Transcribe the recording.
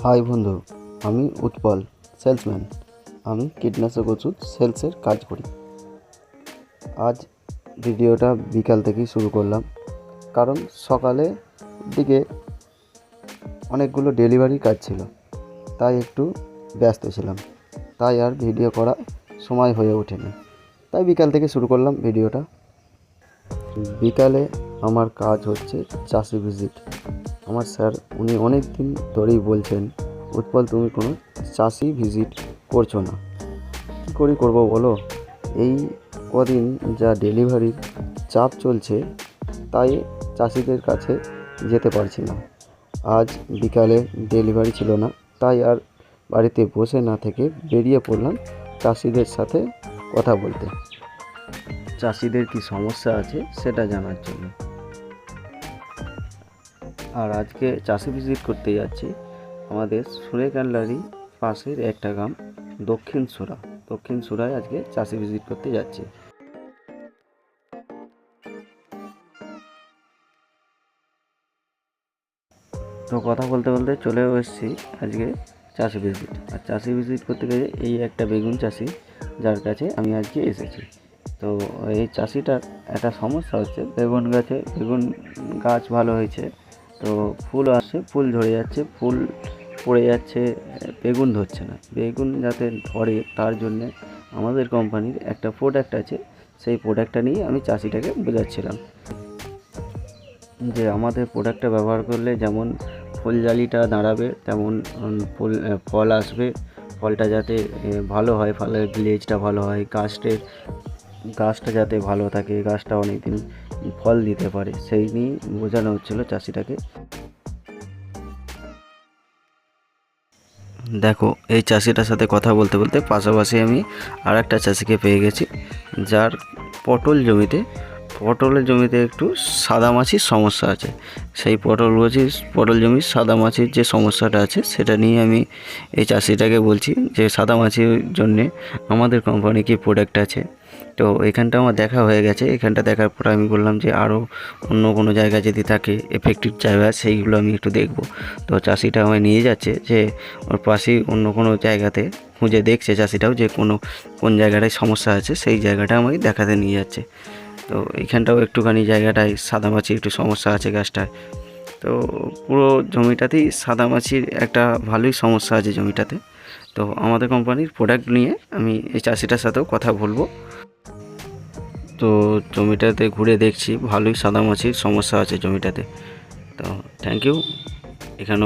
High বন্ধু, আমি Utpal salesman. আমি কীটনাশক ওষুধ সেলসের কাজ করি। আজ ভিডিওটা বিকাল থেকেই শুরু করলাম, কারণ সকালে দিকে অনেকগুলো ডেলিভারির কাজ ছিল, তাই একটু ব্যস্ত ছিলাম, তাই আর ভিডিও করা সময় হয়ে ওঠেনি। তাই বিকাল থেকে শুরু করলাম ভিডিওটা। বিকালে আমার কাজ হচ্ছে চাষি ভিজিট। আমার স্যার উনি অনেক দিন ধরেই বলছেন, উৎপল তুমি কোনো চাষি ভিজিট করছো না, কী করে করবো বলো? এই কদিন যা ডেলিভারির চাপ চলছে, তাই চাষিদের কাছে যেতে পারছি না। আজ বিকালে ডেলিভারি ছিল না, তাই আর বাড়িতে বসে না থেকে বেরিয়ে পড়লাম চাষিদের সাথে কথা বলতে, চাষিদের কী সমস্যা আছে সেটা জানার জন্য। আর আজকে চাষি ভিজিট করতে যাচ্ছি আমাদের সুরেকান্ডারি পাশের একটা গ্রাম দক্ষিণ সুরায় আজকে চাষি ভিজিট করতে যাচ্ছি। তো কথা বলতে বলতে চলেও এসেছি আজকে চাষি ভিজিট। আর চাষি ভিজিট করতে গিয়ে এই একটা বেগুন চাষি যার কাছে আমি আজকে এসেছি। তো এই চাষিটার একটা সমস্যা হচ্ছে, বেগুন গাছ ভালো হয়েছে, তো ফুল আসছে, ফুল ঝরে যাচ্ছে, ফুল পড়ে যাচ্ছে, বেগুন ধরছে না। বেগুন যাতে ধরে তার জন্যে আমাদের কোম্পানির একটা প্রোডাক্ট আছে, সেই প্রোডাক্টটা নিয়ে আমি চাষিটাকে বোঝাচ্ছিলাম যে আমাদের প্রোডাক্টটা ব্যবহার করলে যেমন ফুলজালিটা দাঁড়াবে, তেমন ফল আসবে, ফলটা যাতে ভালো হয়, ফলের গ্লেজটা ভালো হয়, গাছটা যাতে ভালো থাকে, গাছটা অনেক দিন ফল দিতে পারে, সেই নিয়ে বোঝানো হচ্ছিলো চাষিটাকে। দেখো, এই চাষিটার সাথে কথা বলতে বলতে পাশাপাশি আমি আর একটা চাষিকে পেয়ে গেছি, যার পটলের জমিতে একটু সাদামাছির সমস্যা আছে। সেই পটল জমির সাদামাছির যে সমস্যাটা আছে সেটা নিয়ে আমি এই চাষিটাকে বলছি যে সাদামাছির জন্যে আমাদের কোম্পানি কি প্রোডাক্ট আছে। তো এখানটা আমার দেখা হয়ে গেছে। এখানটা দেখার পর আমি বললাম যে আরও অন্য কোনো জায়গা যদি থাকে এফেক্টিভ জায়গা, সেইগুলো আমি একটু দেখব। তো চাষিটা আমায় নিয়ে যাচ্ছে যে ওর পাশেই অন্য কোনো জায়গাতে খুঁজে দেখছে চাষিটাও যে কোন জায়গাটায় সমস্যা আছে, সেই জায়গাটা আমাকে দেখাতে নিয়ে যাচ্ছে। তো এইখানটাও একটুখানি জায়গাটায় সাদামাছির একটু সমস্যা আছে গাছটায়। তো পুরো জমিটাতেই সাদামাছির একটা ভালোই সমস্যা আছে জমিটাতে। তো আমাদের কোম্পানির প্রোডাক্ট নিয়ে আমি এই চাষিটার সাথেও কথা বলবো। তো জমিটাতে ঘুরে দেখছি ভালোই সাদামাছির সমস্যা আছে জমিটাতে। তো থ্যাংক ইউ। এখানে